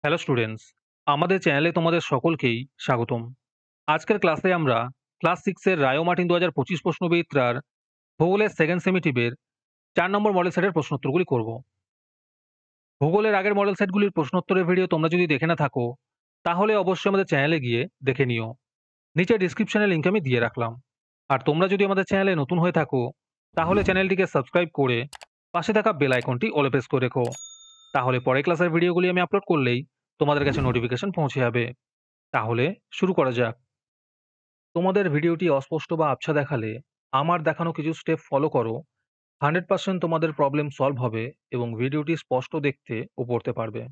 Hello students, আমাদের চ্যানেলে তোমাদের সকলকেই স্বাগতম। আজকের ক্লাসে আমরা ক্লাস 6 এর রায়ো মার্টিন 2025 প্রশ্নবিচিত্রার ভূগোলের সেকেন্ড সেমিটিভের 4 নম্বর মডেল সেটের প্রশ্নোত্তরগুলি করব। ভূগোলের আগের মডেল সেটগুলির প্রশ্নোত্তরের ভিডিও তোমরা যদি দেখে না থাকো, তাহলে অবশ্যই আমাদের চ্যানেলে গিয়ে দেখে নিও। নিচে ডিসক্রিপশনে লিংক আমি দিয়ে রাখলাম। আর তোমরা যদি আমাদের চ্যানেলে নতুন হয়ে থাকো, তাহলে চ্যানেলটিকে সাবস্ক্রাইব করে পাশে থাকা বেল আইকনটি অলে প্রেস করে রেখো। তাহলে পরের ক্লাসের ভিডিওগুলি আমি আপলোড করলেই তোমাদের কাছে নোটিফিকেশন পৌঁছে যাবে। তাহলে শুরু করা যাক। তোমাদের ভিডিওটি অস্পষ্ট বা আবছা দেখালে আমার দেখানো কিছু স্টেপ ফলো করো। 100% তোমাদের প্রবলেম সলভ হবে এবং ভিডিওটি স্পষ্ট দেখতে ও পড়তে পারবে।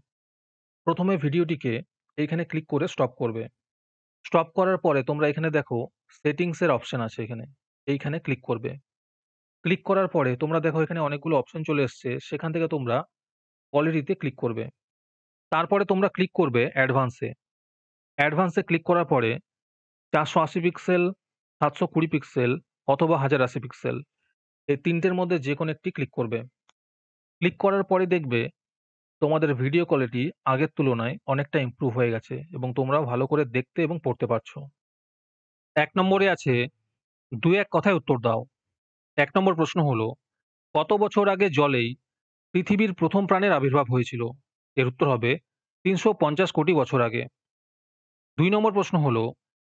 প্রথমে ভিডিওটিকে এইখানে ক্লিক করে স্টপ করবে। স্টপ করার পরে তোমরা এখানে দেখো সেটিংস এর অপশন আছে, এইখানে ক্লিক করবে। ক্লিক করার পরে তোমরা দেখো এখানে অনেকগুলো অপশন চলে এসছে, সেখান থেকে তোমরা কোয়ালিটিতে ক্লিক করবে। তারপরে তোমরা ক্লিক করবে অ্যাডভান্সে। অ্যাডভান্সে ক্লিক করার পরে 480 পিক্সেল, 720 পিক্সেল অথবা 1080 পিক্সেল এই তিনটের মধ্যে যে কোনো একটি ক্লিক করবে। ক্লিক করার পরে দেখবে তোমাদের ভিডিও কোয়ালিটি আগের তুলনায় অনেকটা ইমপ্রুভ হয়ে গেছে এবং তোমরাও ভালো করে দেখতে এবং পড়তে পারছো। 1 নম্বরে আছে 2-1 কথায় উত্তর দাও। 1 নম্বর প্রশ্ন হলো, কত বছর আগে জলেই পৃথিবীর প্রথম প্রাণের আবির্ভাব হয়েছিল? এর উত্তর হবে 350 কোটি বছর আগে। 2 নম্বর প্রশ্ন হলো,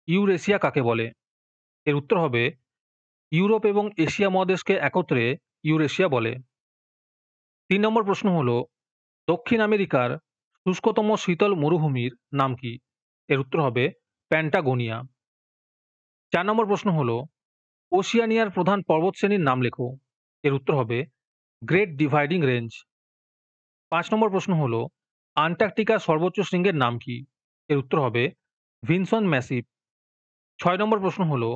ইউরেশিয়া কাকে বলে? এর উত্তর হবে ইউরোপ এবং এশিয়া মহাদেশকে একত্রে ইউরেশিয়া বলে। 3 নম্বর প্রশ্ন হলো, দক্ষিণ আমেরিকার শুষ্কতম শীতল মরুভূমির নাম কি? এর উত্তর হবে প্যান্টাগোনিয়া। 4 নম্বর প্রশ্ন হলো, ওশিয়ানিয়ার প্রধান পর্বতশ্রেণীর নাম লেখো। এর উত্তর হবে গ্রেট ডিভাইডিং রেঞ্জ। 5 নম্বর প্রশ্ন হলো, আন্টার্কটিকার সর্বোচ্চ শৃঙ্গের নাম কি? এর উত্তর হবে ভিনসন ম্যাসিভ। 6 নম্বর প্রশ্ন হলো,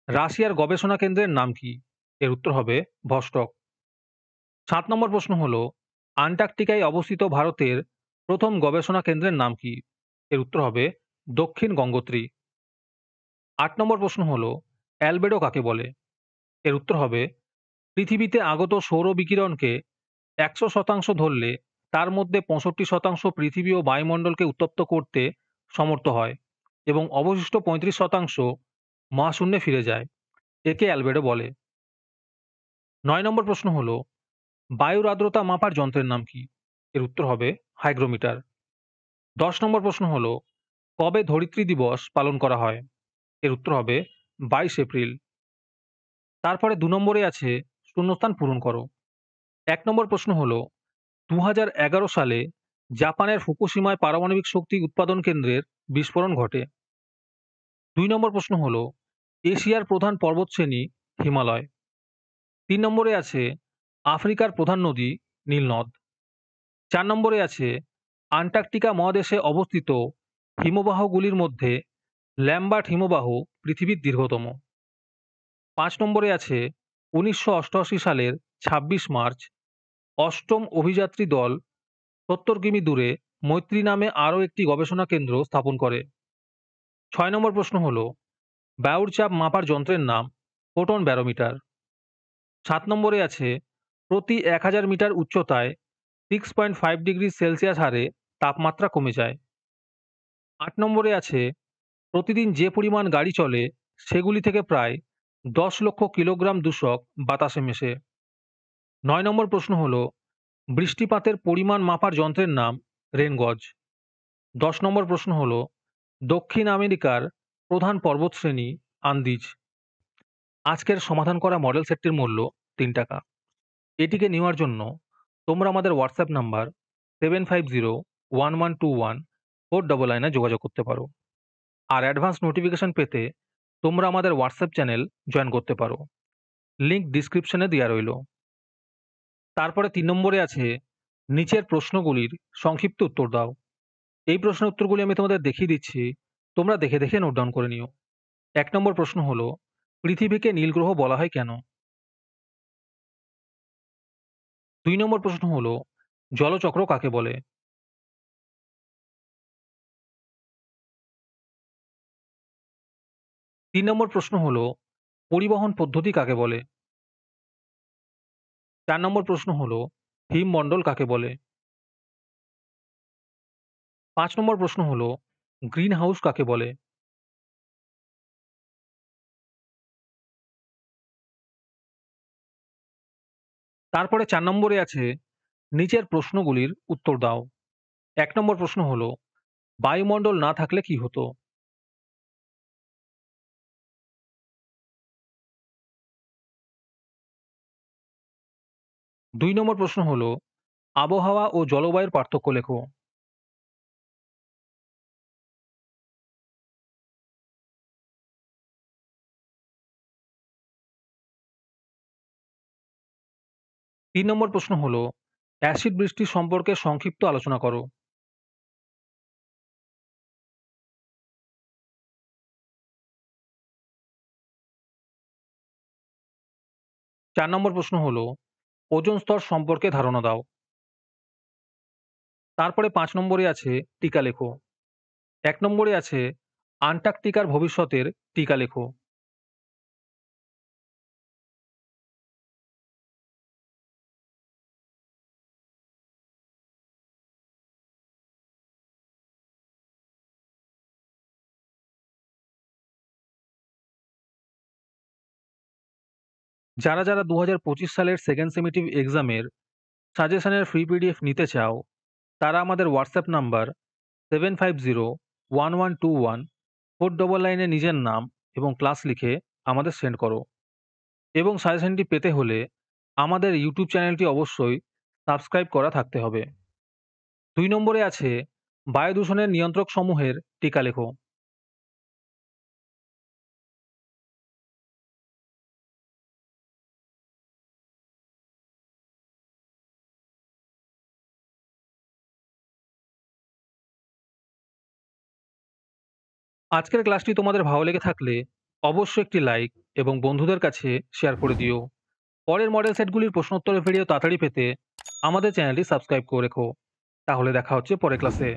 রাশিয়ার গবেষণা কেন্দ্রের নাম কি? এর উত্তর হবে ভস্টক। 7 নম্বর প্রশ্ন হলো, আন্টার্কটিকায় অবস্থিত ভারতের প্রথম গবেষণা কেন্দ্রের নাম কি? এর উত্তর হবে দক্ষিণ গঙ্গোত্রী। 8 নম্বর প্রশ্ন হলো, অ্যালবেডো কাকে বলে? এর উত্তর হবে পৃথিবীতে আগত সৌর বিকিরণকে 100% ধরলে তার মধ্যে 65% পৃথিবী ও বায়ুমণ্ডলকে উত্তপ্ত করতে সমর্থ হয় এবং অবশিষ্ট 35% মহাশূন্যে ফিরে যায়। একে অ্যালবেডো বলে। 9 নম্বর প্রশ্ন হলো, বায়ুর আর্দ্রতা মাপার যন্ত্রের নাম কি? এর উত্তর হবে হাইগ্রোমিটার। 10 নম্বর প্রশ্ন হলো, কবে ধরিত্রী দিবস পালন করা হয়? এর উত্তর হবে 22 এপ্রিল। তারপরে 2 নম্বরে আছে শূন্যস্থান পূরণ করো। 1 নম্বর প্রশ্ন হলো, 2011 সালে জাপানের ফুকুশিমায় পারমাণবিক শক্তি উৎপাদন কেন্দ্রের বিস্ফোরণ ঘটে। 2 নম্বর প্রশ্ন হলো, এশিয়ার প্রধান পর্বতশ্রেণী হিমালয়। 3 নম্বরে আছে আফ্রিকার প্রধান নদী নীলনদ। 4 নম্বরে আছে আন্টার্কটিকা মহাদেশে অবস্থিত হিমবাহগুলির মধ্যে ল্যাম্বার্ট হিমবাহ পৃথিবীর দীর্ঘতম। 5 নম্বরে আছে 1988 সালের 26 মার্চ অষ্টম অভিযাত্রী দল 70 কিমি দূরে মৈত্রী নামে আরও একটি গবেষণা কেন্দ্র স্থাপন করে। 6 নম্বর প্রশ্ন হলো, বায়ুর চাপ মাপার যন্ত্রের নাম ফোটন ব্যারোমিটার। 7 নম্বরে আছে প্রতি 1000 মিটার উচ্চতায় 6.5 ডিগ্রি সেলসিয়াস হারে তাপমাত্রা কমে যায়। 8 নম্বরে আছে প্রতিদিন যে পরিমাণ গাড়ি চলে সেগুলি থেকে প্রায় 10 লক্ষ কিলোগ্রাম দূষক বাতাসে মেশে। 9 নম্বর প্রশ্ন হলো, বৃষ্টিপাতের পরিমাণ মাপার যন্ত্রের নাম রেনগজ। 10 নম্বর প্রশ্ন হলো, দক্ষিণ আমেরিকার প্রধান পর্বতশ্রেণী আন্দিজ। আজকের সমাধান করা মডেল সেটটির মূল্য 3 টাকা। এটিকে নেওয়ার জন্য তোমরা আমাদের হোয়াটসঅ্যাপ নাম্বার 7501121499 যোগাযোগ করতে পারো। আর অ্যাডভান্স নোটিফিকেশন পেতে তোমরা আমাদের হোয়াটসঅ্যাপ চ্যানেল জয়েন করতে পারো। লিংক ডিসক্রিপশনে দেওয়া রইল। তারপরে 3 নম্বরে আছে নিচের প্রশ্নগুলির সংক্ষিপ্ত উত্তর দাও। এই প্রশ্নের উত্তরগুলি আমি তোমাদের দেখিয়ে দিচ্ছি, তোমরা দেখে দেখে নোট ডাউন করে নিও। 1 নম্বর প্রশ্ন হলো, পৃথিবীকে নীল গ্রহ বলা হয় কেন? 2 নম্বর প্রশ্ন হলো, জলচক্র কাকে বলে? 3 নম্বর প্রশ্ন হলো, পরিবহন পদ্ধতি কাকে বলে? 4 নম্বর প্রশ্ন হলো, হিমমণ্ডল কাকে বলে? 5 নম্বর প্রশ্ন হলো গ্রিন হাউস কাকে বলে? তারপরে 4 নম্বরে আছে নিচের প্রশ্নগুলির উত্তর দাও। 1 নম্বর প্রশ্ন হলো বায়ুমণ্ডল না থাকলে কি হতো? 2 নম্বর প্রশ্ন হলো আবহাওয়া ও জলবায়ুর পার্থক্য লেখো। 3 নম্বর প্রশ্ন হলো অ্যাসিড বৃষ্টি সম্পর্কে সংক্ষিপ্ত আলোচনা করো। 4 নম্বর প্রশ্ন হলো ওজোন স্তর সম্পর্কে ধারণা দাও। তারপরে 5 নম্বরে আছে টিকা লেখো। 1 নম্বরে আছে আন্টার্কটিকার ভবিষ্যতের টিকা লেখো। যারা 2025 সালের সেকেন্ড সেমিটিভ এক্সামের সাজেশনের ফ্রি পিডিএফ নিতে চাও তারা আমাদের হোয়াটসঅ্যাপ নাম্বার 7501121499 এ নিজের নাম এবং ক্লাস লিখে আমাদের সেন্ড করো। এবং সাজেশনটি পেতে হলে আমাদের ইউটিউব চ্যানেলটি অবশ্যই সাবস্ক্রাইব করা থাকতে হবে। 2 নম্বরে আছে বায়ু দূষণের নিয়ন্ত্রক সমূহের টিকা লেখো। আজকের ক্লাসটি তোমাদের ভালো লেগে থাকলে অবশ্যই একটি লাইক এবং বন্ধুদের কাছে শেয়ার করে দিও। পরের মডেল সেটগুলির প্রশ্নোত্তরের ভিডিও তাড়াতাড়ি পেতে আমাদের চ্যানেলটি সাবস্ক্রাইব করে রেখো। তাহলে দেখা হচ্ছে পরের ক্লাসে।